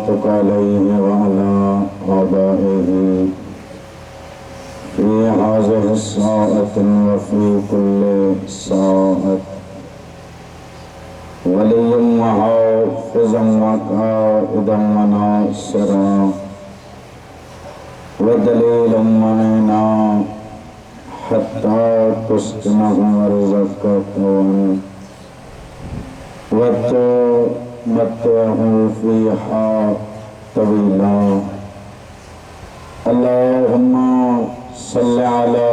सलातुक अलैहि व अला आबाइहि फी हाज़िहि साअति व फी कुल्लि साअत वलिय्यन व हाफ़िज़न व क़ाइदन व नासिरन व दलीलन व मुईना हत्ता तुस्किनहु अर्ज़क़कन व तुमत्तिअहु फ़ीहा तवीला। अल्लाहुम्मा सल्लि अला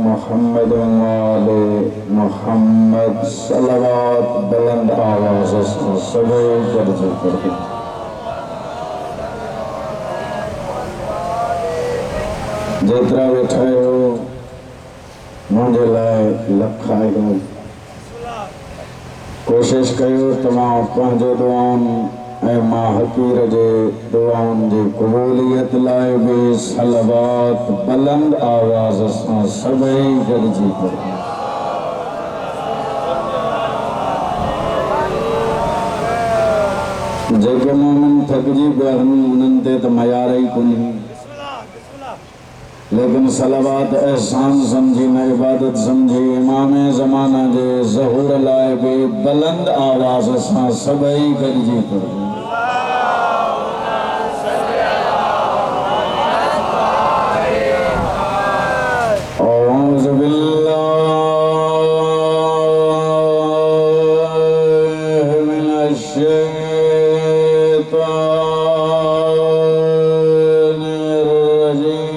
मुहम्मद व आले मुहम्मद। सलवात बुलंद आवाज़ से सभी दर्ज करें। जेतरा वेठा हो मुझे लाए लखायो। कोशिश कयो तमाम पंहिंजो दुआउनि ऐं मां हकीर जे दुआउनि जी क़बूलियत लाइ भी सलवात बुलंद आवाज़ सां सभई गॾिजी पढ़ो। जेके मोमिन थकिजी पिया आहिनि उन्हनि ते त मयार ई कोन्हे, लेकिन सलवात एहसान समझी न इबादत समझी इमाम ज़माना जे ज़हूर लाइ भी बुलंद आवाज़ सां सभई गॾिजी पढ़ो। औज़ु बिल्लाहि मिनश शैतानिर रजीम।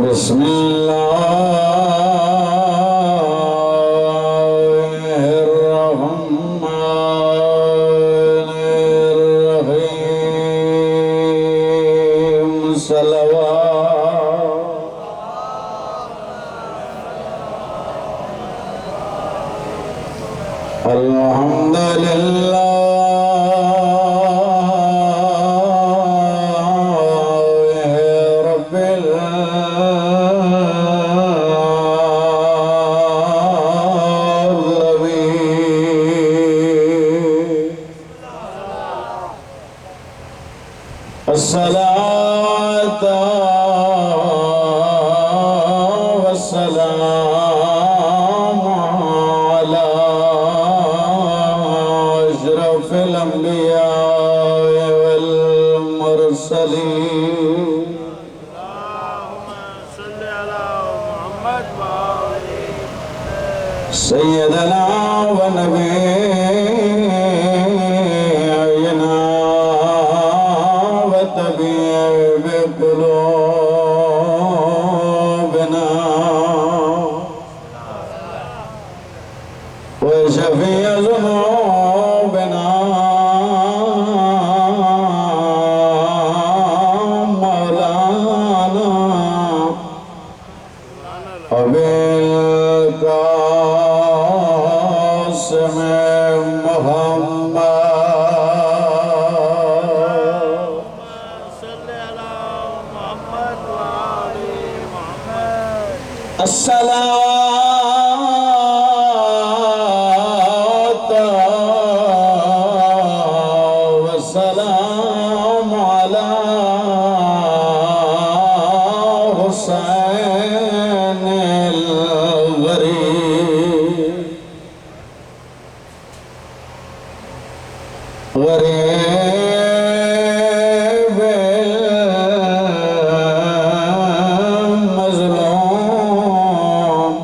बिस्मिल्लाहिर्रहमानिर्रहीम। सलवात अल्हम्दुलिल्लाह रब्बिल अस्सलातु वस्सलामु अला अशरफिल अंबिया वल मुरसलीन। सय्यदना व नबीना व तबीब कुलूबिना व शफीअ ज़ुनूबिना मौलाना अबिल कासिम मुहम्मद। अस्सलातु वस्सलामु अला हुसैनिल गरीब मज़लूम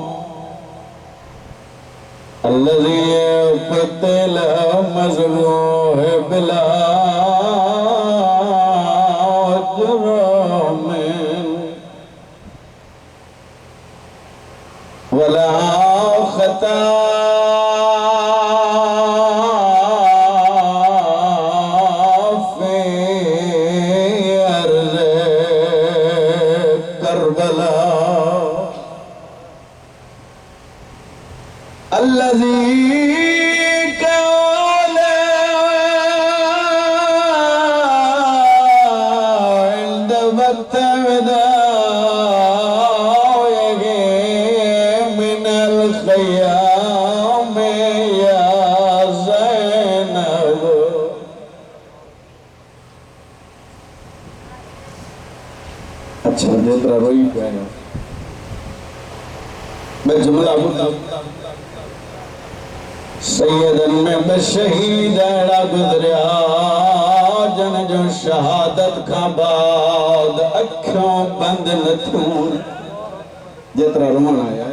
الذي قتل مذبوح بلا جرم ولا خطأ في أرض كربلاء الذي كان में या ज़ैनब। अच्छा जेतरा रोई पिया मैं जुमला सैयदन में बशहीद अड़ा गुजरिया जन जो शहादत का बाद अखियों बंद न थियूं जेतरा रोमन आया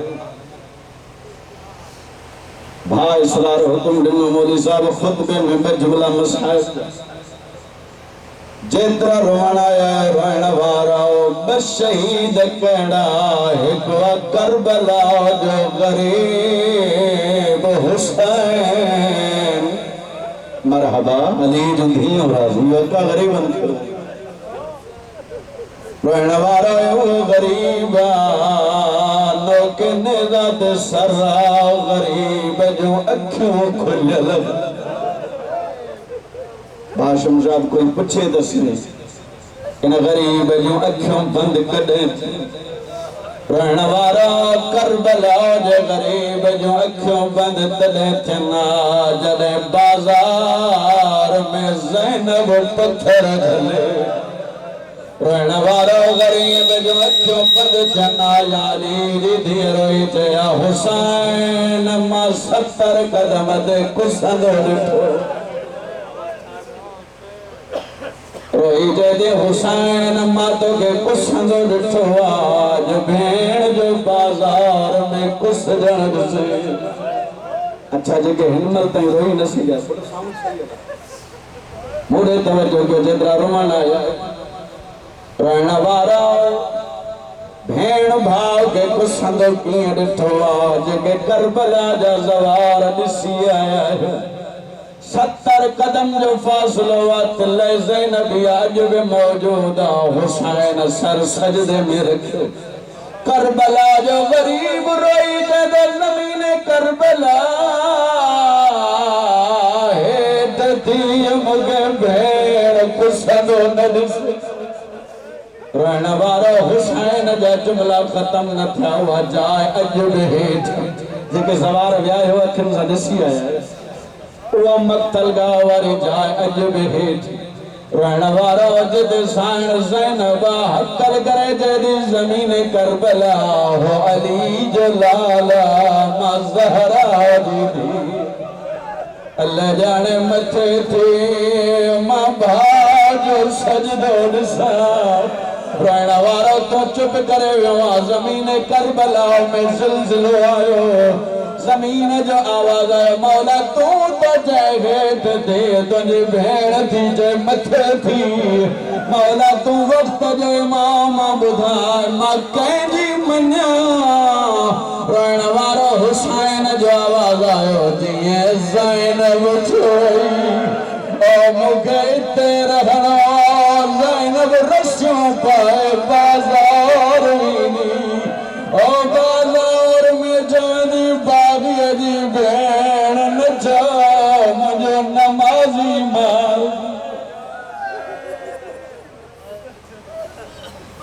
भाई इसरार हुक्म दिनो मौलवी साहब खुतबे में जुमला मसाइब जेतरा रोमन आया रोण वारा बस शहीद कड़ा एक करबला जो गरीब हुसैन मरहबा अली जो धियो राजी का गरीबन रोण वारा वो गरीबा लोके निज़ात सरा गरीब जो अखियों खुलल भाषम साहब कोई पूछे दसने इन गरीब जो अखियों बंद कदे रहण वारा करबला जे गरीब जो अखियों बंद तदे थना जदे बाजार में ज़ैनब पत्थर धले रहण वारो गरीब जो अखियों बंद थना याली दी रोई चया हुसैन मा 70 कदम दे कुसंदो ॾिठो रोई दे हुसैन मातो के कुसंदो ॾिठो आज भेण जो बाजार में कुस जण से अच्छा जेके हिम्मत ताईं रोई न सघिया मूड़े तवज्जो कयो जेतिरा रोमन आया रहण वारा भेण भाव के कुसंदो कीअं ॾिठो जेके करबला जा ज़वार ॾिसी आया 70 कदम जो फासलो वातले ज़ैनब आज भी मौजूद हुसैन सर सजदे में रखे करबला जो गरीब रोई दे ज़मीन करबला है दती मुगे भेड़ कुसंदो न दिसे रहण वारो हुसैन जा जुमला खत्म न थिया हुआ जाए अज भी हेठ जेके सवार विया हो अखियुनि सां ॾिसी आया वो मक्तल गावारी जाए अज भी हेठ रहण वारो जिद साण ज़ैनब हकल करे जेदी ज़मीन करबला हो अली जो लाला मा ज़हरा दीदी अल्लाह जाने मथे थी मा भाजो सजदो ॾिसा रहण वारो तो चुप करे वियो ज़मीन करबला में ज़िलज़िलो आयो ज़मीन जो आवाज़ आयो मौला तू तो जय हेठ दे तुझी भेण थी जय मथे थी मौला तू वक्त जो इमाम बुधाए मां कंहिंजी मञा रहण वारो हुसैन जो आवाज़ आयो जीअं ज़ैनब छोई ओ मूंखे हिते रहणो ज़ैनब रसियूं पाए बाज़ार वेंदी ओ बाज़ार में चवंदी बाग़ीअ जी भेण नचा मुंहिंजो नमाज़ी मार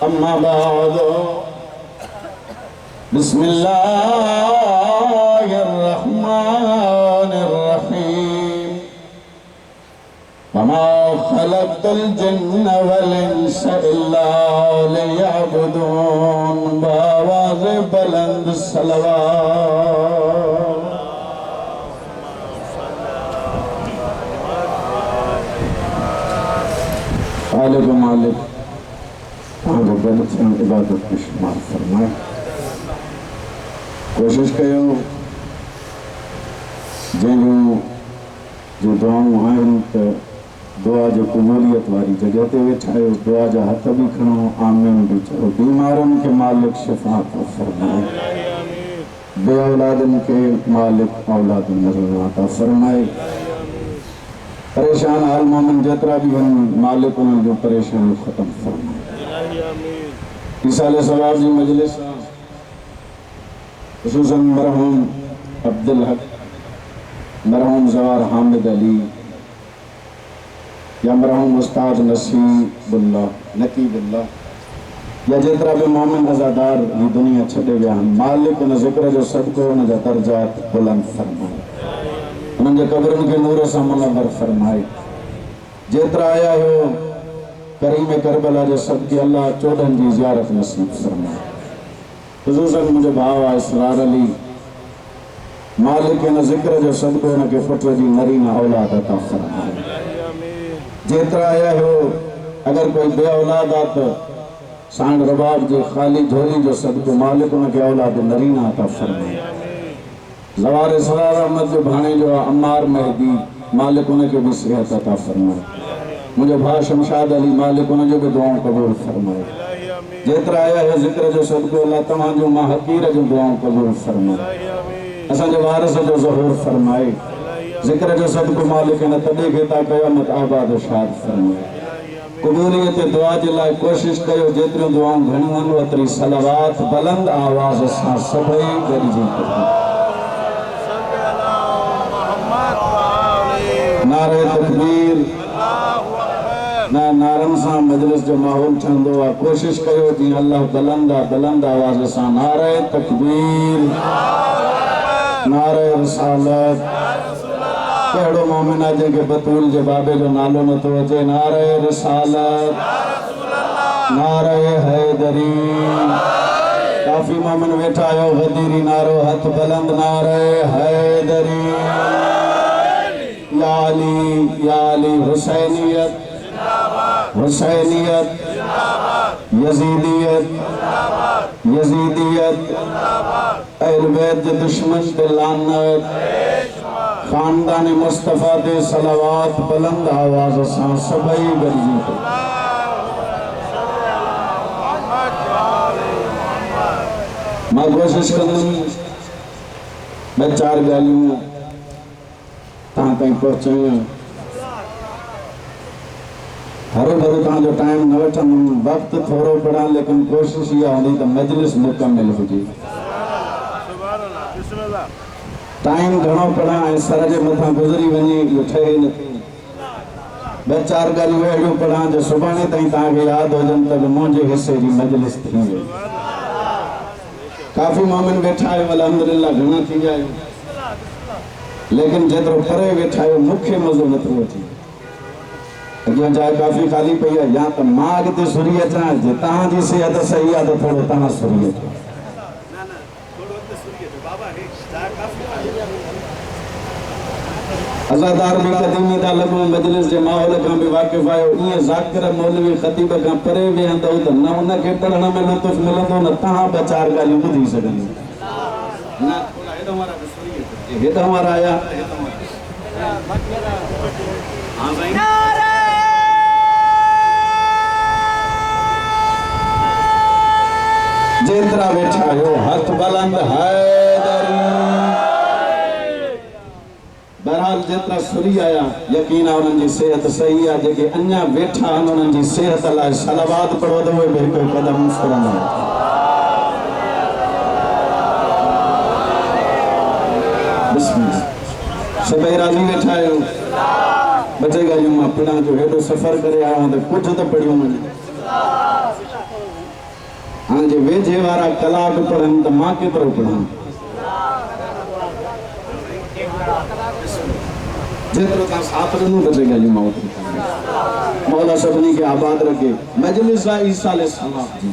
अम्मा बाद बिस्मिल्लाहिर रहमानिर रहीम वमा खलक़तुल जिन्न वल इंस इल्ला लियअबुदून बावाज़ बुलंद सलवात खालिक मालिक आगे बलचन इबादत की शुमार फरमाए कोशिश कयो जंहिंजूं जो दुआऊं आहिनि त दुआ जो कबूलियत वारी जगह ते वेठा आहियो दुआ जा हथ भी खणो आमीन भी चओ बीमारनि खे मालिक शिफ़ा अता फरमाए बे औलादनि खे मालिक औलाद नज़र अता फरमाए परेशान हाल मोमिन जेतिरा भी आहिनि मालिक उन्हनि जो परेशानी ख़त्म फरमाए ईसाले सवाब जी मजलिस ख़ुसूसन मरहूम अब्दुल हक मरहूम ज़वार हामिद अली या मरहूम उस्ताद नकीबुल्लाह या जेतिरा भी मोमिन अज़ादार ही दुनिया छॾे विया आहिनि, मालिक उन ज़िक्र जो सदको उन जा दर्जात बुलंद फरमाए, उन्हनि जे क़ब्रनि खे नूर सां मुनव्वर फरमाए। जेतिरा आया हो करीम करबला जे सदके अल्लाह 14 जी ज़ियारत नसीब फरमाए। ख़ुसूसन मुंहिंजो भाउ आहे इसरार अली, मालिक इन ज़िक्र जो सदको उनखे पुट जी नरीना औलाद अता फरमाए। जेतिरा आया हो अगर कोई बे औलाद आहे त साण रबाब जे खाली झोली जो सदको मालिक उनखे औलाद नरीना अता फरमाए। ज़वार सरार अहमद जो भाणे जो अम्मार मेहदी, मालिक उनखे भी सेहत अता फरमाए। मुझे भाउ शमशाद अली, मालिक उनजो भी दुआऊं कबूल फरमाए। जेतिरा आया है ज़िक्र जो सदको अल्लाह तव्हांजो मां हकीर जो दुआऊं कबूल फरमाए, असांजे वारिस जो ज़हूर फरमाए। ज़िक्र जो सदको मालिक इन तॾहिं खे ता क़यामत आबाद शाद फरमाए। कबूलियत दुआ जे लाइ कोशिश कयो, जेतिरियूं दुआऊं घणियूं आहिनि ओतिरी सलावात बुलंद आवाज़ सां सभई गॾिजी पढ़ो। नारे तकबीर, ना नारनि सां मजलिस जो माहौल ठहंदो आहे, कोशिश कयो जीअं अल्लाह बुलंद आवाज़ सां नारे तकबीर, नारे रिसालत। कहिड़ो मोमिन आहे जंहिंखे बतूल जे बाबे जो नालो नथो अचे? नारे रिसालत, नारे हैदरी। काफ़ी मोमिन वेठा आहियो, गदीरी नारो हथ बुलंद, नारे हैदरी। या अली हुसैनियत, हुसैनियत, यजीदियत, यजीदियत, अहल बैत के दुश्मन पे लानत, खानदान मुस्तफ़ा दे सलावात बुलंद आवाज़ सां सभई गॾिजी पढ़ो। मां कोशिश कंदुमि ॿ चार ॻाल्हियूं तव्हां ताईं पहुचायूं। हरो भरो तव्हांजो टाइम न वठंदुमि, वक़्तु थोरो पढ़ां, लेकिन कोशिश इहा हूंदी त मजलिस मुकमिल हुजे। टाइम घणो पढ़ां ऐं सर जे मथां गुज़री वञे इहो ठहे नथी। ॿ चार ॻाल्हियूं अहिड़ियूं पढ़ां जो सुभाणे ताईं तव्हांखे यादि हुजनि त मुंहिंजे हिसे जी मजलिस थी वई। काफ़ी मोमिन वेठा आहियो, अल्हम्दुलिल्लाह घणा थी विया आहियो, लेकिन जेतिरो परे वेठा आहियो मूंखे मज़ो नथो अचे। अॻियां जाइ काफ़ी ख़ाली पई आहे, या त मां अॻिते सुरी अचां, जे तव्हांजी सिहत सही आहे त थोरो तव्हां सुरी अचो। अज़ादार भी कदीमी था लॻो, मजलिस जे माहौल खां बि वाक़िफ़ आहियो। ईअं ज़ाकिर मौलवी ख़तीब खां परे वेहंदव त न उनखे पढ़ण में लुत्फ़ मिलंदो, न तव्हां ॿ चार ॻाल्हियूं ॿुधी सघंदव। हेॾां वारा आया, जेतिरा वेठा आहियो हथ बुलंद हैदरी। बहरहाल जेतिरा सुरी आया, यकीन आहे उन्हनि जी सेहत सही आहे। जेके अञा वेठा आहिनि उन्हनि जी सेहत लाइ सलावात पढ़ो त उहे बि हिकु क़दम फुरंदा। सभई राज़ी वेठा आहियो? ॿ टे ॻाल्हियूं मां पढ़ां जो हेॾो सफ़र करे आयो आहियां त कुझु त पढ़ियूं वञे। हाणे जे वेझे वारा कलाक पढ़नि त मां केतिरो पढ़ां? जेतिरो तव्हां साथ ॾिनो ॿ टे ॻाल्हियूं मां ओतिरो। मौला सभिनी खे आबाद रखे। मजलिस आहे ईसाले सवाब जी।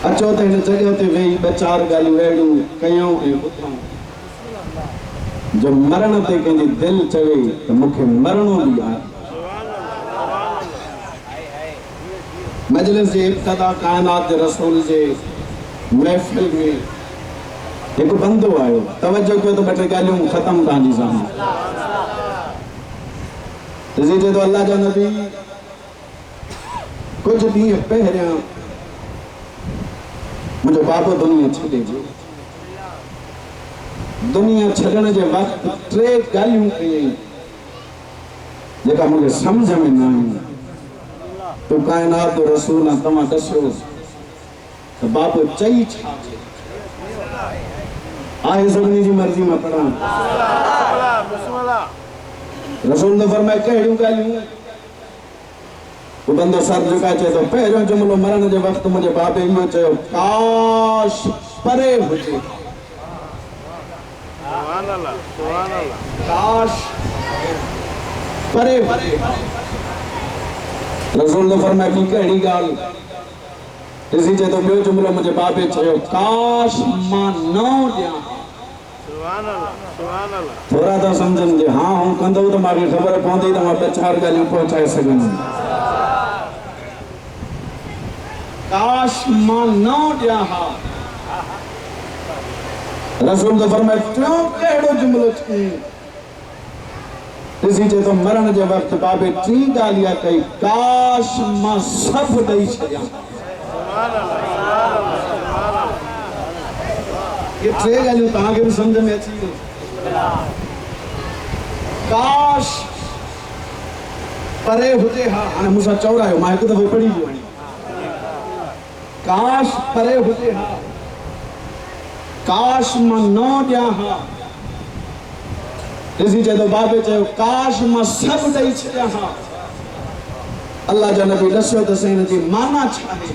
अचो त हिन जॻह ते वेही ॿ चार ॻाल्हियूं अहिड़ियूं कयूं ऐं ॿुधूं जो मरण ते कंहिंजी दिलि चवे त मूंखे मरणो बि आहे। मजलिस जे इब्तिदा कायनात जे रसूल जे महफ़िल में हिकु बंदो आयो, तवज्जो कयो त ॿ टे ॻाल्हियूं ख़तमु तव्हांजी साम्हूं। चए थो अल्लाह जा नबी, कुझु ॾींहं पहिरियां मुंहिंजो बाबो दुनिया छॾे वियो। दुनिया छॾण जे वक़्तु टे ॻाल्हियूं कयईं जेका मूंखे सम्झ में न आयूं। तूं काइनात जो रसूल आहे, तव्हां ॾसो त बाबो चई छा आहे? सभिनी जी मर्ज़ी मां पढ़ां। रसूल ने फरमाया कहिड़ियूं ॻाल्हियूं? वो बंदो सर झुकाए चए तो पहिरियों जुमिलो मरण जे वक़्तु मुंहिंजे बाबे इहो चयो, काश परे हुजे, काश परे हुजे। रसूल ने फरमाया कि कहिड़ी ॻाल्हि? ॾिसी चए तो ॿियो जुमिलो मुंहिंजे बाबे चयो, काश मां न ॾियां। थोड़ा था समझनि जे हाँ हूं कंदो त मूंखे ख़बर पवंदी त मां ॿ चार ॻाल्हियूं पहुचाए सघंदुमि। काश मां न ॾियां हा। रसूल तो फरमाए टियों कहिड़ो जुमिलो चई? ॾिसी चए तो मरण जे वक़्तु बाबे टी ॻाल्हि इहा कई, काश मां सभु ॾेई छॾियां। ये टे ॻाल्हियूं तव्हांखे बि सम्झ में अची वयूं। काश परे हुजे हा। हाणे मूंसां चौरायो, मां हिकु दफ़ो पढ़ी वियो आहियां। काश परे हुजे हा, काश मां न ॾियां हा। ॾिसी चए तो बाबे चयो, काश मां सभु ॾेई छॾियां हा। अल्लाह जो नबी ॾसियो त हिन जी माना छा आहे।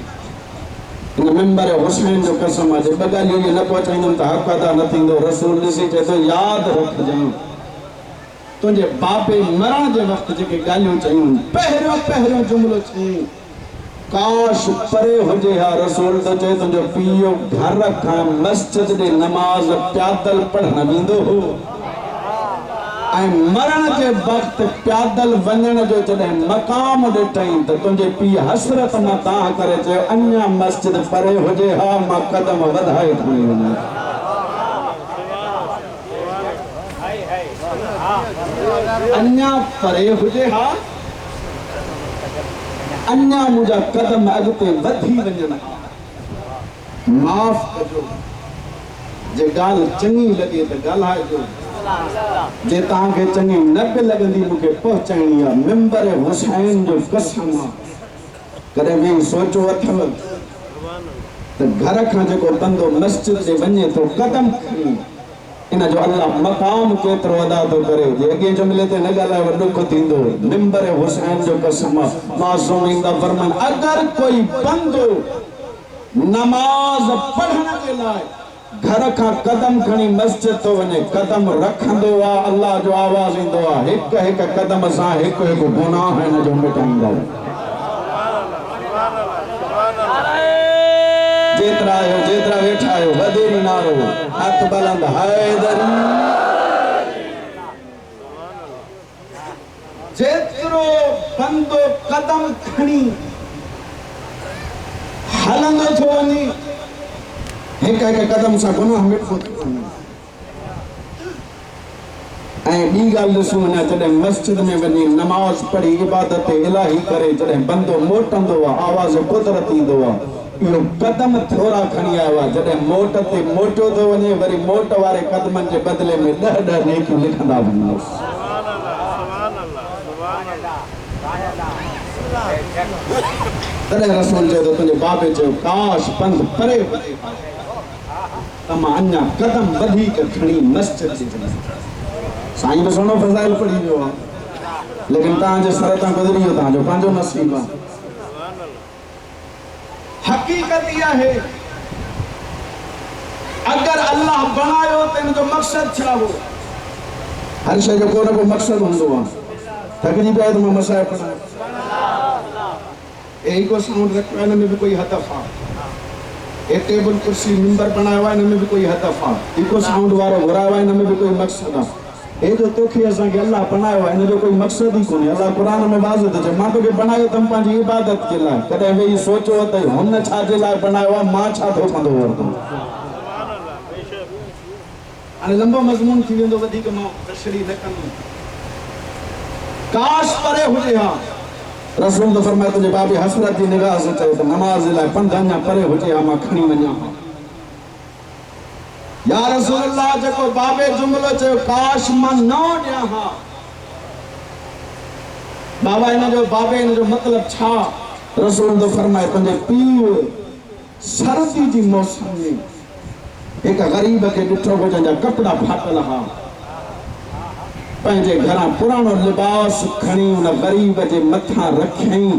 इन मिंबर हुसैन जो कसम आहे, ॿ ॻाल्हियूं न पहुचाईंदुमि त हक़ अदा न थींदो। रसूल ॾिसी चए तो यादि रखजांइ, तुंहिंजे बाबे मरण जे वक़्तु जेके ॻाल्हियूं चयूं, पहिरियों जुमिलो चई, काश परे हुजे हा। रसूल तो चए तुंहिंजो पीउ घर खां मस्जिद ॾे नमाज़ प्यादल पढ़ण वेंदो हो, ऐं मरण जे वक़्तु प्यादल वञण जो जॾहिं मक़ाम ॾिठई त तुंहिंजे पीउ हसरत मां तां करे चयो, अञा मस्जिद परे हुजे हा, मां कदम वधाए खणी वञा। अञा परे हुजे हा, अञा मुंहिंजा कदम अॻिते वधी वञनि हा। माफ़ कजो, जे ॻाल्हि चङी लॻे त ॻाल्हाइजो, जे तव्हांखे चङी न बि लॻंदी मूंखे पहुचाइणी आहे। मिंबर हुसैन जो कसम आहे, कॾहिं बि सोचो अथव त घर खां जेको बंदो मस्जिद ते वञे थो कदम खणी, इन जो अल्लाह मक़ाम केतिरो अदा थो करे। जे अॻे जुमिले ते न ॻाल्हायो ॾुख थींदो। मिंबर हुसैन जो कसम आहे, मासूम ईंदा फरमान, अगरि कोई बंदो नमाज़ पढ़ण जे लाइ घर खां कदम खणी मस्जिद तो वञे, कदम रखंदो आहे, अल्लाह जो आवाज़ ईंदो आहे, हिकु हिकु कदम सां हिकु हिकु गुनाह हिन जो मिटाईंदा। जेतिरा आहियो, जेतिरा वेठा आहियो, वधेरी नारो, हथ बुलंद, हैदरी। जेतिरो बंदो कदम खणी हलंदो थो वञे, हिकु हिकु कदम सां गुनाह मिटंदो थो वञे। ऐं ॿी ॻाल्हि ॾिसूं, अञा जॾहिं मस्जिद में वञी नमाज़ पढ़ी इबादत इलाही करे जॾहिं बंदो मोटंदो आहे, आवाज़ कुदरत ईंदो आहे, इहो कदम थोरा खणी आयो आहे। जॾहिं मोट ते मोटियो थो वञे, वरी मोट वारे कदमनि जे बदिले में 10 नेकियूं लिखंदा वञो। तॾहिं रसूल चयो त तुंहिंजे बाबे चयो, काश पंध परे हुजे त मां अञा कदम वधीक खणी मस्जिद ते वञा। साईं बि सुहिणो फज़ाइल पढ़ी वियो आहे, लेकिन तव्हांजे सर तां गुज़री वियो, तव्हांजो पंहिंजो नसीब आहे। हक़ीक़त इहा आहे, अगरि अल्लाह बणायो त इन जो मक़सदु छा हो? हर शइ जो को न को मक़सदु हूंदो आहे। थकिजी पिया त मां मसाए पढ़ां, यही को साउंड रखियो आहे, हिन में बि कोई हदफ़ आहे। हे टेबल कुर्सी मिंबर बणायो आहे, हिन में बि कोई हदफ़ आहे। इको साउंड वारो घुरायो आहे, हिन में बि कोई मक़सदु आहे। हे जो तोखे असांखे अल्लाह बनायो आहे, हिन जो कोई मक़सदु ई कोन्हे। अल्लाह क़ुर में वाज़िह थो चए, मां तोखे बनायो अथमि पंहिंजी इबादत जे लाइ। कॾहिं वेही सोचो त हुन छा जे लाइ बनायो आहे, मां छा थो कंदो वरितो। हाणे लंबो मज़मून थी वेंदो, वधीक मां तशरीह न कंदुमि। काश परे हुजे हा। रसूल तो फरमाए तुंहिंजे बाबे हसरत जी निगाह सां चयो त नमाज़ जे लाइ पंध अञा परे हुजे हा, मां खणी वञा हा। या रसूल अल्लाह, जेको बाबे जुमिलो चयो, काश मां न ॾियां हा, बाबा इन जो बाबे इन जो मतिलब छा? रसूल तो फरमाए तुंहिंजे पीउ सर्दी जी मौसम में हिकु ग़रीब खे ॾिठो हो जंहिंजा कपिड़ा फाटल हा, पंहिंजे घरां पुराणो लिबास खणी उन ग़रीब जे मथां रखियईं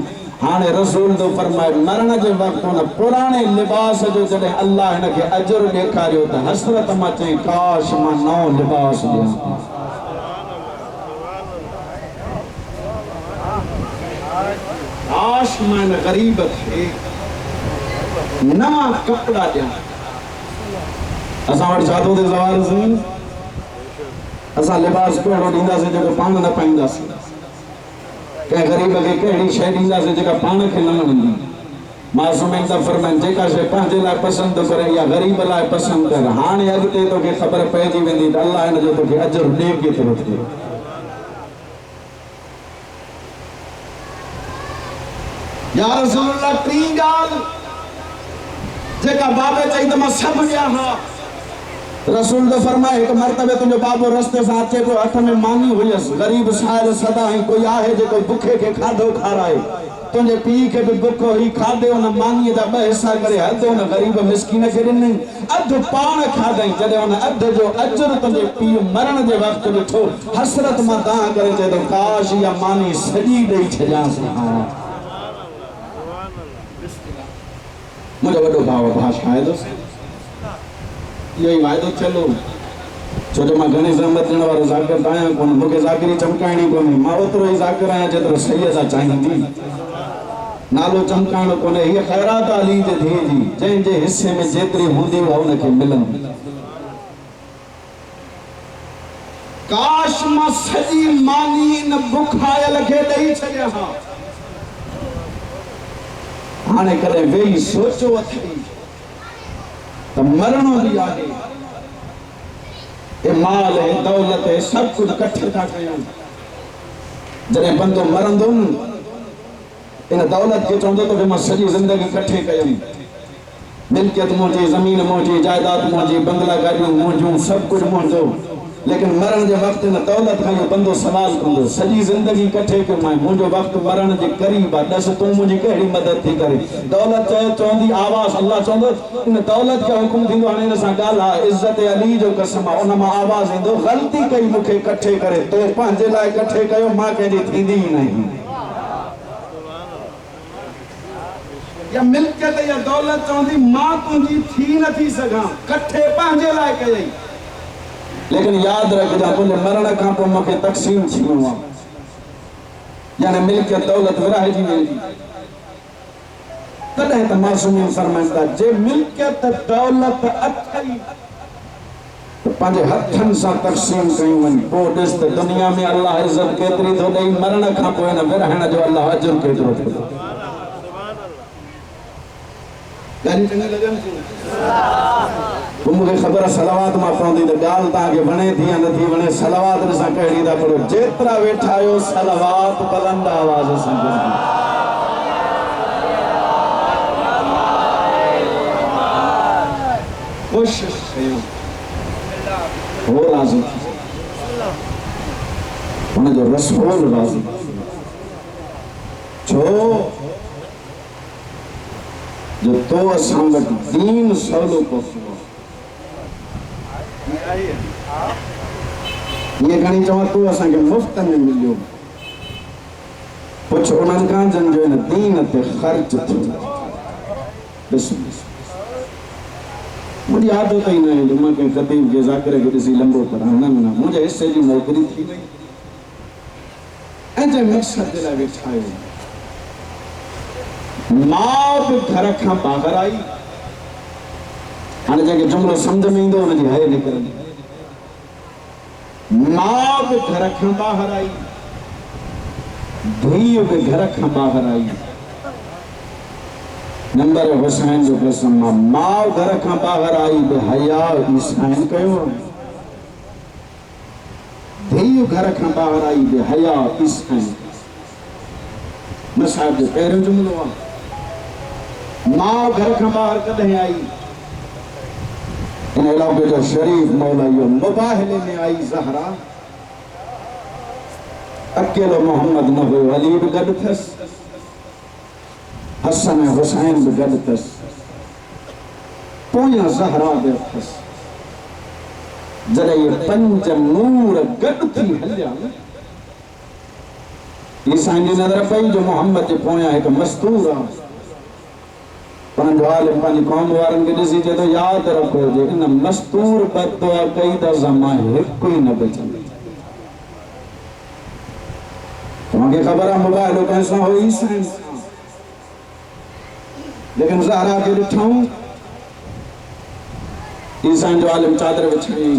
हाँ रसूल तो फरमाए मरण के वक्त न पुराने लिबास जो जॾहिं अल्लाह हिन खे अजर ॾेखारियो त हसरत मां चई काश मां नओं लिबास ॾियां काश मां हिन ग़रीब खे नवां कपिड़ा ॾियां असां वटि छा थो थिए सवाल सुन असां लिबास कहिड़ो ॾींदासीं जेको पाण न पाईंदासीं कंहिं ग़रीब खे कहिड़ी शइ ॾींदासीं जेका पाण खे न वणंदी मासूमिन त फरमाइनि जेका शइ पंहिंजे लाइ पसंदि करे या ग़रीब लाइ पसंदि कर हाणे अॻिते तोखे ख़बर पइजी वेंदी त अल्लाह हिन जो तोखे अजर ॾे केतिरो थिए या रसूल अल्लाह टी ॻाल्हि जेका बाबे चई त मां सभु ॾियां हा रसूल तो फरमाए एक मरतबे तुझो बाबो रस्ते से अचे पियो हथ में मानी हुयस गरीब साहिल सदा ही कोई आहे जेको बुखे के खाधो खाराए तुझे पी के भी बुख हुई खाधे उन मानी दा ॿ हिस्सा करे अधु उन गरीब मिस्किन खे ॾिनई अधु पाण खाधई जॾहिं उन अधु जो अजर तुझे पीउ मरण जे वक़्तु ॾिठो हसरत मां दाह करे चए तो काश इहा मानी सॼी ॾेई छॾियांसि मुंहिंजो वॾो भाउ भाषा आहे यही वायदो चलो छो जो मां घणी ज़हमत ॾियण वारो ज़ाकिर आहियां कोन मूंखे ज़ाकिरी चमकाइणी कोन्हे मां ओतिरो ई ज़ाकिर आहियां जेतिरो सही सां चाहींदी नालो चमकाइणो कोन्हे हीअ ख़ैरात अली जे धीअ जी जंहिंजे हिसे में जेतिरी हूंदी उहा हुनखे मिलंदी काश मां सॼी मानी इन बुखायल खे ॾेई छॾियां हा हाणे कॾहिं वेही सोचो अथई तो मरणो भी आहे ए माल है दौलत है सब कुछ इकट्ठे था कयूं जॾहिं बंदो मरंदो इन दौलत खे चवंदो तो मां सॼी ज़िंदगी इकट्ठे कयूं मिल्कियत मुंहिंजी ज़मीन मुंहिंजी जायदाद मुंहिंजी बंगला गाड़ियूं मुंहिंजूं सब कुछ मुंहिंजो लेकिन मरण जे वक्त न दौलत खां बंदो सवाल कंदो सॼी ज़िंदगी इकट्ठे कयो मां मुंहिंजो वक्त मरण जे क़रीब आहे ॾस तूं मुंहिंजी कहिड़ी मदद थी करे दौलत चवंदी आवाज़ अल्लाह चवंदो इन दौलत खे हुकुम थींदो हाणे हिन सां ॻाल्हि इज़त अली जो कसम आहे उन मां आवाज़ ईंदो ग़लती कई मूंखे इकट्ठे करे तो पंहिंजे लाइ इकट्ठे कयो मां कंहिंजी थींदी ई नहीं या मिल्कियत या दौलत चवंदी मां तुंहिंजी थी नथी सघां इकट्ठे पंहिंजे लाइ कयई लेकिन याद रखजा मुझे मरण का पोइ मूंखे तक़सीम थींदो आहे यानी मिल्कियत दौलत विराहिजी वेंदी तॾहिं त मासूमिन फरमाइनि था जे मिल्कियत दौलत अथई त पंहिंजे हथनि सां तक़सीम कयूं वञी पोइ ॾिस त दुनिया में अल्लाह इज़त केतिरी थो ॾेई मरण खां पोइ हिन विरहण जो अल्लाह अजर केतिरो थो मूंखे ख़बर आहे सलावात मां पवंदी त ॻाल्हि तव्हांखे वणे थी या नथी वणे सलावात सां कहिड़ी था पढ़ो जेतिरा वेठा आहियो सलावात बुलंद आवाज़ सां कोशिश कयो हो राज़ी हुनजो रसूल राज़ी छो जो तो असां वटि दीन सवलो पहुतो ये घणी चवां तूं असांखे मुफ़्त में मिलियो पुछ उन्हनि खां जंहिंजो हिन दीन ते ख़र्च थियो मुझे आदत ही नहीं जो मैं कहीं खतीब के ज़ाकिर के किसी लंबो पढ़ा ना मुझे हिस्से की नौकरी थी ऐसे मकसद जे लाइ वेठा आहियो मां बि घर खां ॿाहिरि आई हाणे जंहिंखे जुमिलो सम्झ में ईंदो हुनजी हय निकिरंदी मां बि घर खां ॿाहिरि आई धीउ बि घर खां ॿाहिरि आई नंबर हुसैन जो कसम मां घर खां ॿाहिरि आई बि हया ईसाइन कयो धीउ घर खां ॿाहिरि आई बि हया ईसाइन मसाहिब जो पहिरियों जुमिलो आहे मां घर खां ॿाहिरि कॾहिं आई इन इलाके जो शरीफ मौला इहो मुबाहिले में आई ज़हरा अकेलो मोहम्मद न हुयो अली बि गॾु अथसि हसन हुसैन भी गॾु अथसि पोयां ज़हरा बि अथसि जॾहिं ये पंज नूर गॾु थी हलिया ईसाई जी नजर पई जो मोहम्मद जे पोयां एक मस्तूर आ पर आलिम पंहिंजी कौम वारनि खे ॾिसी चए थो यादि रखो जे इन मस्तूर बददुआ कई त ज़मा हिकु ई न बचंदी। तव्हांखे ख़बर आहे मोबाइल कंहिंसां हो ईसाई सां, लेकिन ज़हरा खे ॾिठऊं ईसाई जो आलिम चादर विछाई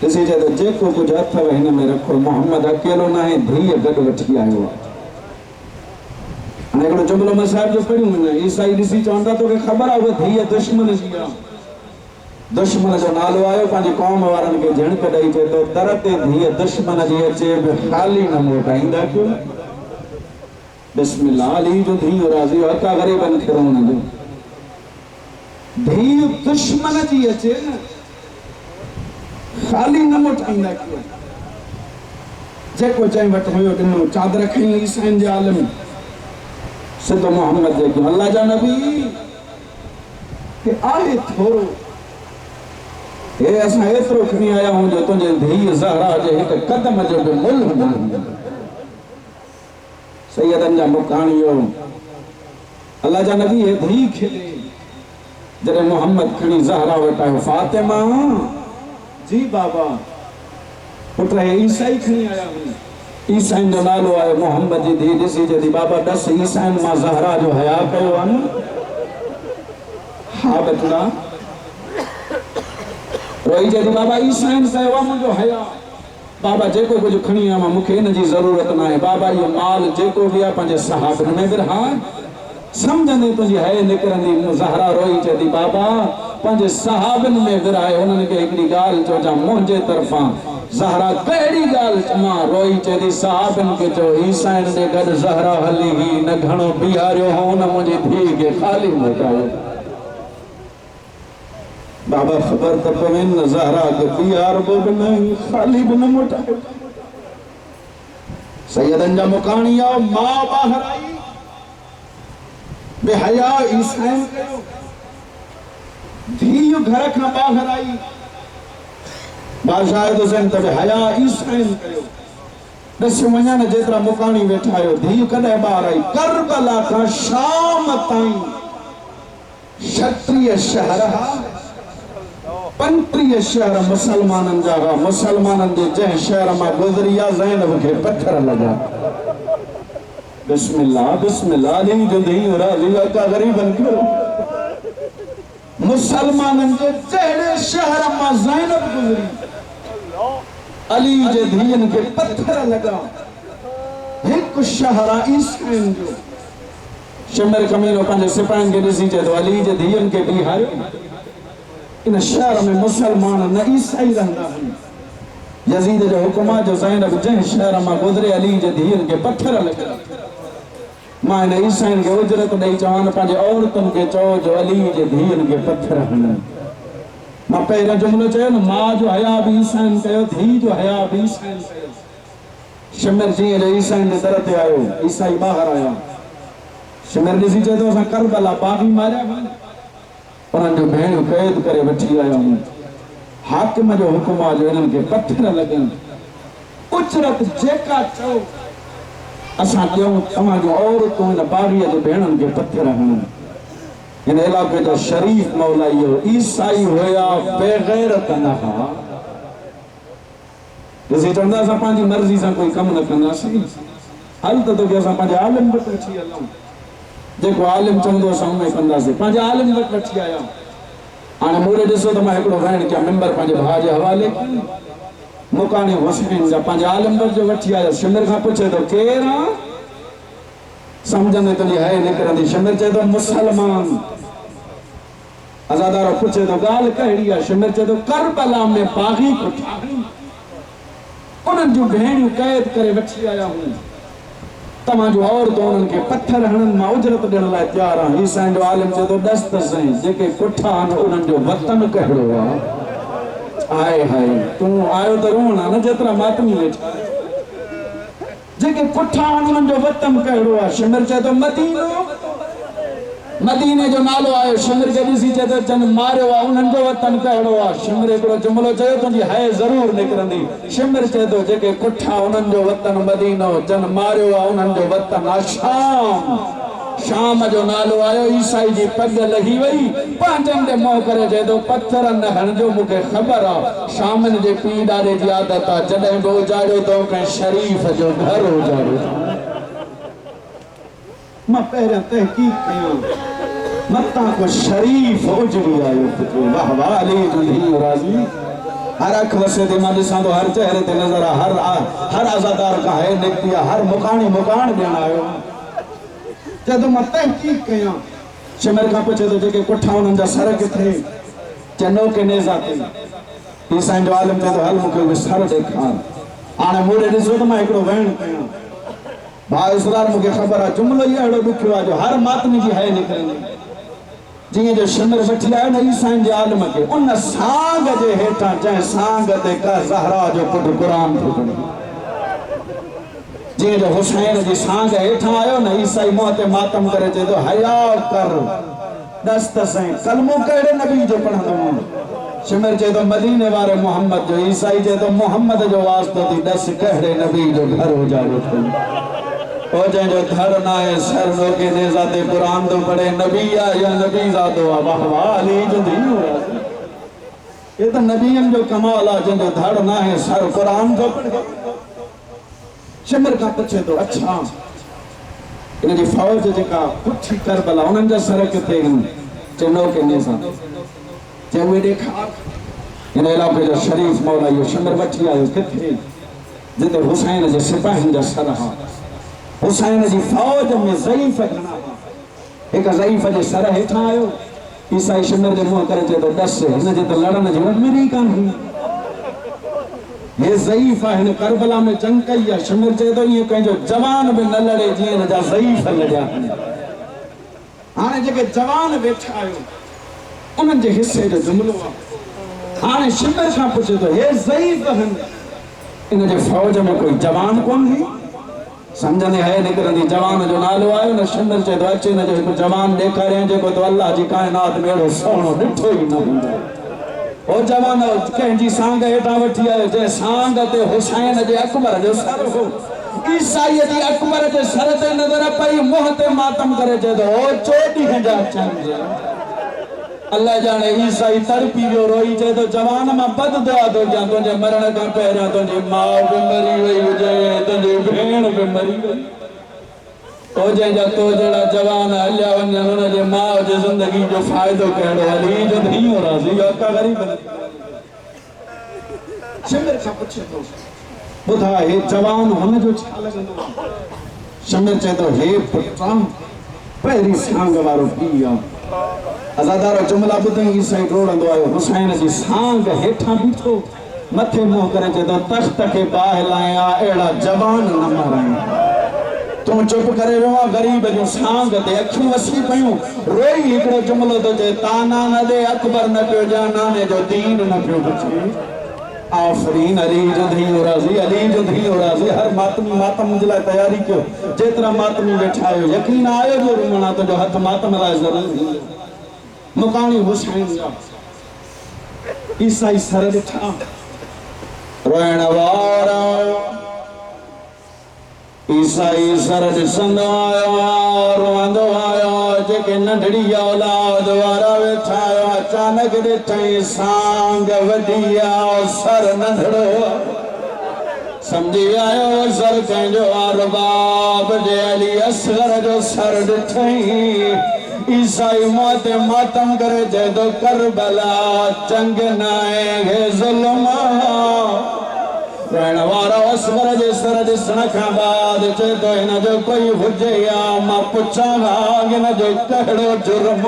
ॾिसी चए थो जेको कुझु अथव हिन में रखो, मोहम्मद अकेलो न आहे, धीअ गॾु वठी आयो आहे। हिकिड़ो जुमिलो मां साहिब जो पढ़ियूं हिन ईसाई ॾिसी चवंदा तोखे ख़बर आहे उहा धीअ दुश्मन जी आहे, दुश्मन जो नालो आयो पंहिंजी कौम वारनि खे झिणक ॾेई चए थो दर ते धीअ दुश्मन जी अचे बि ख़ाली न मोटाईंदा कयो। बिस्मिल्लाह अली जो धीउ राज़ी हका ग़रीबनि खे रोअण जो, धीउ दुश्मन जी अचे न ख़ाली न मोटाईंदा कयो। जेको चई वटि हुयो ॾिनो, चादर खई ईसाईनि जे आलिम सिद्धो मोहम्मद जे अल्लाह जा नबी के आहे थोरो हे असां एतिरो खणी आया हूं जो तुंहिंजे धीउ ज़हरा जे हिकु कदम जो बि मुल्ह न। सैयदनि जा मुकाणियो अल्लाह जा नबी हे धीउ खे जॾहिं मोहम्मद खणी ज़हरा वटि आयो, फातिमा जी बाबा पुट हे ईसाई खणी आया हूं, ईसाईन जो नालो आयो मोहम्मद जी धीउ ॾिसी चए बाबा दस ईसाईन मां ज़हरा जो हया कयो आहे न? हा बचड़ा रोई चए बाबा ईसाईन कयो आहे मुंहिंजो हया। बाबा जेको कुझु खणी आयो मां, मूंखे इन जी ज़रूरत न आहे। बाबा इहो माल जेको बि आहे पंहिंजे सहाबनि में विरहा, सम्झंदे तुंहिंजी हय निकिरंदी। ज़हरा रोई चए बाबा पंहिंजे सहाबनि में विरहाए, उन्हनि खे हिकिड़ी ॻाल्हि चइजां मुंहिंजे तरफ़ां। ज़हरा कहिड़ी ॻाल्हि चवां? रोई चए सहाबनि खे चओ ईसाईनि जे गॾु ज़हरा हली हुई, न घणो बीहारियो हो न मुंहिंजी धीउ खे ख़ाली मोटायो। बाबा ख़बर त पवे न ज़हरा खे बीहारबो बि न, ख़ाली बि न मोटायो। सैयदनि जा मुकाणी आओ, मां ॿाहिरि आई बेहया ईसाईन कयो, धीउ घर खां ॿाहिरि आई बादशाह हुसैन त बेहया ईसाईन कयो। ॾिस वञनि जेतिरा मुकाणी वेठा आहियो, धीउ कॾहिं ॿाहिरि आई? करबला खां शाम ताईं 36 शहर 35 शहर मुसलमाननि जा हुआ। मुसलमाननि जे जंहिं शहर मां गुज़री आहे ज़ैनब खे पत्थर लॻा। बिस्मिल्लाह बिस्मिल्लाह अली जो धीउ राज़ी का ग़रीबनि खे, मुसलमाननि जे जहिड़े शहर मां ज़ैनब गुज़री, अली जे धीअनि खे पत्थर लॻा। हिकु शहर आहे ईसाईन जो। शिमर कमीनो पंहिंजे सिपाहियुनि खे ॾिसी चए थो अली जे धीअनि खे बीहारियो। इन शहर में मुसलमान न ईसाई रहंदा आहिनि। यज़ीद जो हुकुम आहे जो ज़ैनब जंहिं शहर मां गुज़रे अली जे धीअनि खे पत्थर लॻा। मां इन ईसाईनि खे उजरत ॾेई चवां पंहिंजे औरतुनि खे चओ जो अली जे धीअनि खे पत्थर हणनि। मां पहिरियों जुमिलो चयो न, मां जो हया बि ईसाईन कयो, धीउ जो हया बि ईसाईन कयो। शिमर जीअं जो ईसाईन जे दर ते आयो, ईसाई ॿाहिरि आया। शिमर ॾिसी चए थो असां करबला बाग़ी मारिया वञ, उन्हनि जो भेणियूं क़ैद करे वठी आया आहियूं। हाकिम जो हुकुम आहे जो इन्हनि खे पत्थर लॻनि। उजरत जेका चओ असां ॾियूं। तव्हांजूं औरतूं इन बाग़ीअ जे भेणनि खे पत्थर हणनि। हिन इलाइक़े जो शरीफ़ मौला इहो ईसाई हुया, बेग़ैरत न हुआ। ॾिसी चवंदा असां पंहिंजी मर्ज़ी सां कोई कमु न कंदासीं। हल त तोखे असां पंहिंजे आलिम वटि वठी हलूं, जेको आलिम चवंदो असां उन कंदासीं। पंहिंजे आलिम वटि वठी आया। हाणे मूं ॾिसो त मां हिकिड़ो वेण कया मेंबर पंहिंजे भाउ जे हवाले कई, मुकाणी हुसैन जा पंहिंजे आलिम वटि जो वठी आया। शिमिर खां पुछे थो केरु आहे? सम्झंदे तुंहिंजी हय निकिरंदी। शिमिर चए थो मुसलमान। अज़ादारो पुछे थो ॻाल्हि कहिड़ी आहे? शिमिर चए थो करबला में बाग़ी कोठा, उन्हनि जूं भेणियूं क़ैद करे वठी आया हूं। तव्हांजूं औरतूं उन्हनि खे पत्थर हणनि, मां उजरत ॾियण लाइ तयारु आहियां। ईसाईन जो आलिम चए थो ॾस त सही, जेके कोठा आहिनि उन्हनि जो वतन कहिड़ो आहे? हाय हाय तूं आयो त रोअण आहे न, जेतिरा मातमी वेठा जेके कोठा आहिनि उन्हनि जो वतन कहिड़ो आहे? शिमिर चए थो मदीनो। मदीने जो नालो आयो शिमर के ॾिसी चए तो चन मारियो आहे उन्हनि जो वतन कहिड़ो आहे शिमर हिकिड़ो जुमिलो चयो तुंहिंजी है ज़रूर निकिरंदी शिमर चए तो जेके कुठा उन्हनि जो वतन मदीनो चन मारियो आहे उन्हनि जो वतन आहे शाम शाम जो नालो आयो ईसाई जी पग लही वई पंहिंजनि ॾे मोह करे चए तो पत्थर न हणिजो मूंखे ख़बर आहे शामनि जे पीउ ॾाॾे जी आदत आहे जॾहिं बि उजाड़ियो तो कंहिं शरीफ़ जो घर उजाड़ियो मां पहिरियां तहक़ीक़ कयो मत्ता को शरीफ उजड़ी आयो वाह वाह अली जुल्ही राज़ी हर अख वसे ते मां ॾिसां तो हर चेहरे ते नज़र हर अज़ादार का है निकती हर मुकान ॾियण आयो चए तो मां तहक़ीक़ कयां शिमर खां पुछे तो जेके कुठा उन्हनि जा सर किथे चनो के नेज़ा ते ईसाईं जो आलम चए तो हल मूंखे सर ॾेखार हाणे मूंखे ॾिसो तो मां हिकिड़ो वहण कयां भाउ इसरार मूंखे ख़बर आहे जुमिलो ई अहिड़ो ॾुखियो आहे जो हर मातमी जी है निकिरंदी जिए जो शिमर वठी आयो न ईसाईं जे आलम के उन सांग जे हेठां जंहिं सांग ते का ज़हरा जो पुटु क़ुरान थो पढ़े जिए जो हुसैन जी सांग हेठां आयो न ईसाई मुंहं ते मातम करे चए तो हया कर दस्त सां कलमो कहिड़े नबी जो पढ़ंदो शिमर चए तो मदीने वारे मोहम्मद जो ईसाई चए तो मोहम्मद जो वास्तो थी दस कहिड़े नबी जो घर उजाड़ियो थो ओ जो धड़ ना है सर नो के नेज़ा ते कुरान तो पढ़े नबी या नबी ज़ातो वाह वाह अली जो दी ये तो नबियन जो कमाल है जो धड़ ना है सर कुरान तो पढ़े शिमर का पूछे तो अच्छा इन जी फौज जेका पुठी करबला उन्हनि जा सर किथे चनो के नेज़ा जे वे देखा इन इलाके जो शरीफ मौला यो शिमर वठी आयो किथे जिते हुसैन जे सिपाहिन जा सर हा हुसैन जी फौज में ज़ईफ़ घणा एक ज़ईफ़ जे सर हेठां आयो ईसाई शिमर जे मुंहं करे चए तो दस हिन जे तो लड़न जी उम्र ही कान हुई ये ज़ईफ़ हिन करबला में जंग कई आहे शिमर चए तो ये कंहिंजो जवान भी न लड़े जीअं हिन जा ज़ईफ़ लड़िया हाणे जेके जवान वेठा आयो उन्हनि जे हिस्से जो जुमिलो आहे हाणे शिमर खां पुछे तो हे ज़ईफ़ इन जे फौज में कोई जवान कोन हुई समझने है निकरंदी जवान जो नालो आयो न शिमर चए तो अचे न जो हिकु जवान ॾेखारियां जेको तो अल्लाह जी कायनात में अहिड़ो सोनो ॾिठो ई न हूंदो ओ जवान कंहिंजी सांग हेठां वठी आयो जंहिं सांग ते हुसैन जे अकबर जो सर हो ईसाई जी अकबर जे सर ते नज़र पई मुंहं ते मातम करे चए तो ओ 24 जा चंद अल्लाह जाने ईसाई तड़पी वियो रोई चए तो जवान मां बद दुआ थो कयां तुंहिंजे मरण खां पहिरियां तुंहिंजी माउ बि मरी वई हुजे तुंहिंजी भेण बि मरी वई ओ जंहिंजा तो जहिड़ा जवान हलिया वञनि हुनजे माउ जे ज़िंदगी जो फ़ाइदो कहिड़ो अली जो धीउ राज़ी अका ग़रीब शिमर खां पुछे थो ॿुधा हे जवान हुनजो छा लॻंदो शिमर चए तो हे पुटां पहिरीं सांग वारो पीउ आहे अज़ादारो जुमिला ॿुधई ईसाई डोड़ंदो आयो हुसैन जी सांग हेठां बीठो मथे मुंह करे चए तो तख़्त खे बाहि लाया अहिड़ा जवान न माराई तूं चुप करे वियो ग़रीब जूं सांग ते अखियूं वसी पयूं रोई हिकिड़ो जुमिलो थो चए ताना न ॾे अकबर न पियो ॼा नाने जो दीन न पियो पुछे आफरीन अली जो धीउ राज़ी अली जो धीउ राज़ी हर मातमी मातम जे लाइ तयारी कयो जेतिरा मातमी वेठा आयो यकीन आयो जो रुमणा तुंहिंजो हथ मातम लाइ ज़रूरु मुकानी हुसैन जा ईसाई सर ॾिठा रोइण वारा ईसाई सर ॾिसंदो आयो रोअंदो आयो जेके नंढड़ी औलाद वारा वेठा आयो अचानक ॾिठई सांग वॾी आहे सर नंढड़ो समझी आयो सर कंहिंजो अरबाब जे अली असगर जो सर ॾिठई ईसाई मोते मातम करे चए तो करबला जंग नाए ज़ुल्म रहण वारो असगर जे सर ॾिसण खां बाद चए तो हिन जो कोई हुजे या मां पुछां हिन जो कहिड़ो जुर्म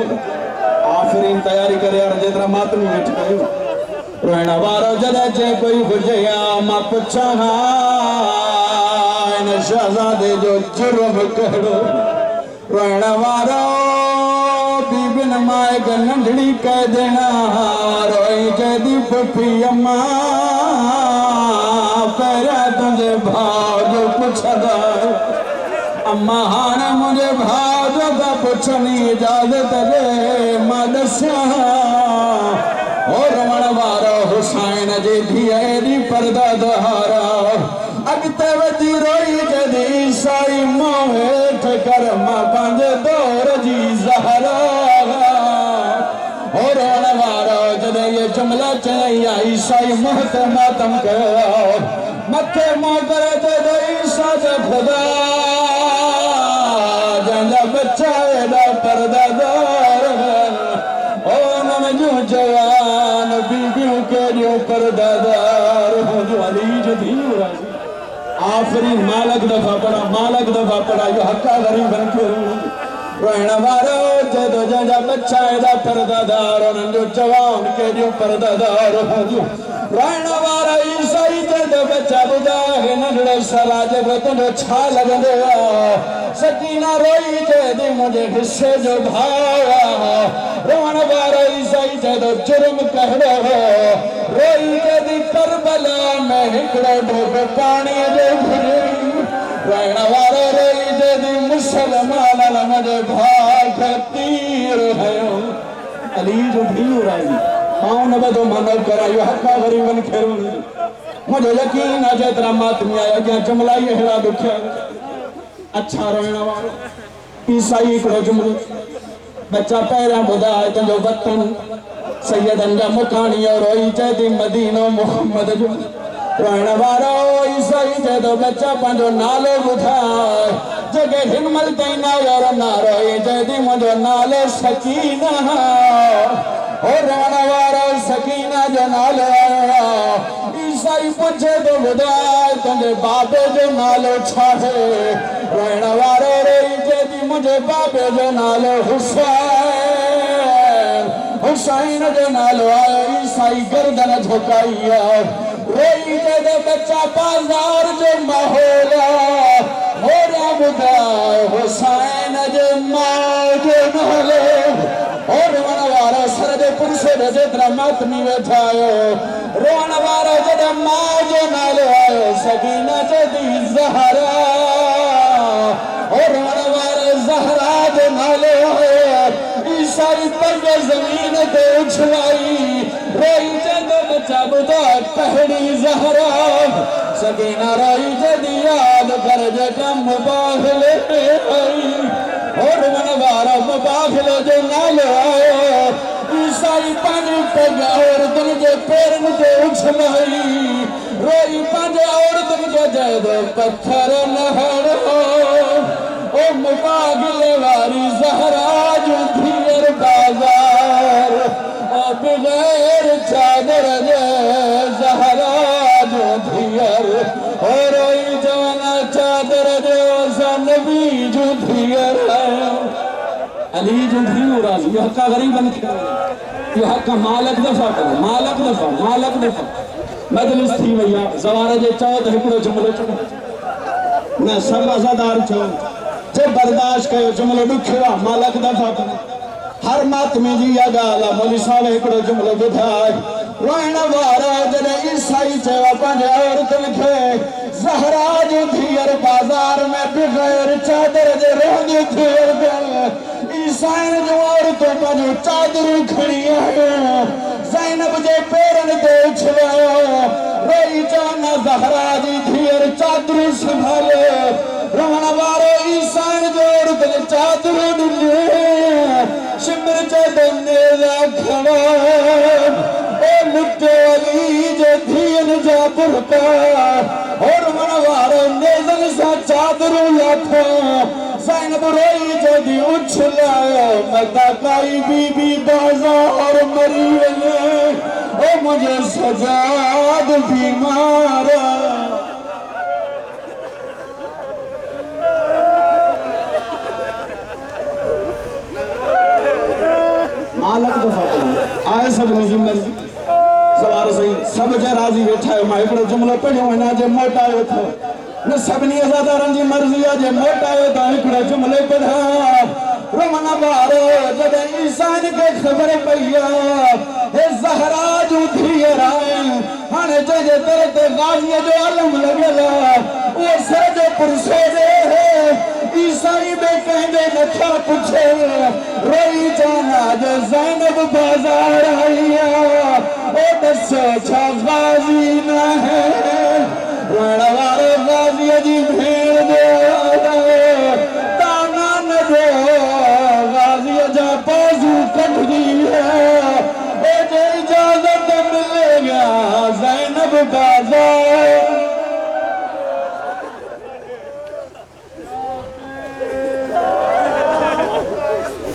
आखिरी तयारी करे यार जेतिरा मातमी वेठा आहियो रहण वारो जॾहिं चए कोई हुजे या मां पुछां हिन शहज़ादे जो जुर्म कहिड़ो रहण वारो बीबिन मां हिक नंढड़ी कह देना रोई चए थी पुफी अम्मा पहिरियां तुंहिंजे भाउ जो पुछंदा अम्मा हाणे मुंहिंजे भाउ का पुछनी इजाजत दे मां दस्या और रमण वारा हुसैन जी धी पर्दा दहारा अगते वधी रोई जदी ईसाई मोहेठ कर मां पंज दौर जी ज़हरा और रमण वारा जदे ये जुमला चया ईसाई मोहत मातम कयो मथे मोगर जदे ईसा जे खुदा जंदा बच्चा एदा पर्दा दार ओ नमजू जवान बीबियों के जो पर्दादार हो जो अली जो दी आखिरी मालक दफा पड़ा जो हक्का गरीब बन के रहना वारो जदो जंदा बच्चा एदा पर्दादार उन जो जवान के जो पर्दादार हो जो रहना वारा ईसाई जदो बच्चा बुदा है नंढड़ो सराज बतनो छा लगंदो सकीना रोई जदी मुझे हिस्से जो भाया रोहन वारा ईसाई जदो जुर्म कहड़ो रोई जदी करबला में हिकड़ो ढोक पानी जो भुरी रहना वारो रोई जदी मुसलमान मुझे भाग तीर है अली जो भी उड़ाई हाँ न बदो मानव करायो हक्का गरीबन खेरो मुझे यकीन है जेतरा मातमी आया क्या जुमलाई हेड़ा दुखिया अच्छा रहना वारो ईसाई को जुमलो बच्चा पैरा बुदा है तुझो वतन सैयदन जा मुकानी और रोई जदी मदीनो मोहम्मद जो रहना वारो ईसाई जदो बच्चा पंजो नालो बुधाए जगे हिनमल तैना और ना रोई जदी मुझो नालो सकीना और रहना वारो सकीना जो नालो ईसाई पूछे तो बुधाए तुझे बाबे जो नालो छाहे रहना वारो रोई जदी मुझे बाबे जो नालो हुसैन जो नालो आयो ईसाई गर्दन झुकाई रोई जदो बच्चा बाजार जो माहौल होरा बुधाए हुसैन जो मां जो नालो और मनवारा सर दे पुरसे दे जेतरा मातमी वेठायो रोन वारा जद मां जो नालो आयो सकीना जदी ज़हरा और मनवारा ज़हरा जो नालो आयो ईसाई पर जमीन पे उछलाई रोई जद बच्चा बुदा पहड़ी ज़हरा सकीना रोई जदी याद कर जगम बाहले आई और मनवारा मुबाखले जो नालो आयो ईसाई पानी पग और तुम के पैरन के उछलाई रोई पांच और तुम के जदो पत्थर नहरो ओ मुबाखले वाली ज़हरा जो धीर बाजार ओ बगैर चादर जे ज़हरा जो धीर और रोई जवाना चादर जो नबी जो धीर अली जो भी राजी ये हक्का गरीबन ये हक्का मालक दफा करो मालक दफा मजलिस थी भैया जवार जे चौथ हिकड़ो जुमलो चो न सब आजादार चो जे बर्दाश्त कयो जुमलो दुखियो मालक दफा करो हर मातमी जी या गाला मौली साहब हिकड़ो जुमलो बुधाए रोइण वारा जने ईसाई चवा पंज औरतन खे ज़हरा जो धीर बाजार में बगैर चादर जे रोंदी थी ईसाई जो औरतों पंजो चादर खड़ी आयो ज़ैनब जे पैरन ते उछलायो रोई जाना ज़हरा जी धीर चादर संभाले रोहन वारो ईसाई जो औरतन चादर ॾिने शिमर जे दने खड़ा मुद्दे अली जे धीन जा बुरका और मनवारो नेज़न सा चादर लाथो ज़ैनब रोई जदी उछलायो मता काई बीबी बाजार मरी वने ओ मुझे सजाद बीमार मालक दफा आए सब नहीं मर्जी सवार सही सब जे राजी बैठा है मां एकड़ो जुमलो पढ़ियो ना जे मोटायो थो न सबनी आजादारन जी मर्जी आ जे मोटायो त एकड़ो जुमलो पढ़ा रमन बारो जद इंसान के खबर पइया हे ज़हरा जो धीर आए हाने जे तेरे ते गाजी जो आलम लगेला वो सर जो पुरसो दे है ईसाई में कहने नथा पूछे रोई जाना जो ज़ैनब बाजार आईया ओ दसे छा गाजी ना है रणवारे गाजी जी भेड़ दे ताना न दे गाजी जा बाजू कट दी है इजाजत मिलेगा ज़ैनब बाजार